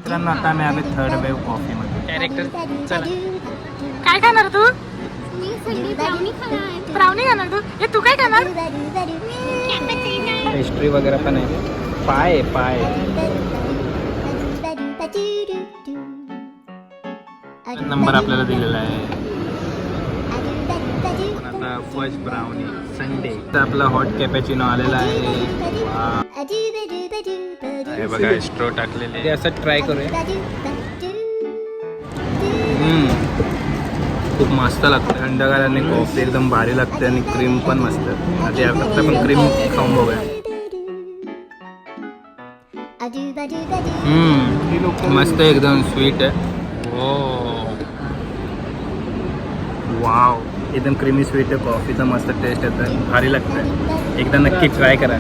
मित्रांनो आता आम्ही आलो थर्ड वेव कॉफीमध्ये. कॅरेक्टर चला. काय खाणार तू? ब्राउनी खाणार तू? हे तू काय खाणार? पेस्ट्री वगैरे पण आहे. पाय पाय नंबर आपल्याला दिलेला आहे. आता फर्स्ट ब्राउनी संडे. तर आपला हॉट कॅपॅचिनो आलेला आहे. हे बघा स्ट्रो टाकलेले. ते असं ट्राय करूया. खूप मस्त लागतं. थंडगार आणि कॉफी एकदम भारी लागते आणि क्रीम पण मस्त. आता याकरता पण क्रीम खाऊन बघूया. मस्त एकदम स्वीट आहे. हो वाव एकदम क्रीमी स्वीट आहे. कॉफीचा मस्त टेस्ट येतं. भारी लागतं. एकदा नक्की ट्राय करा.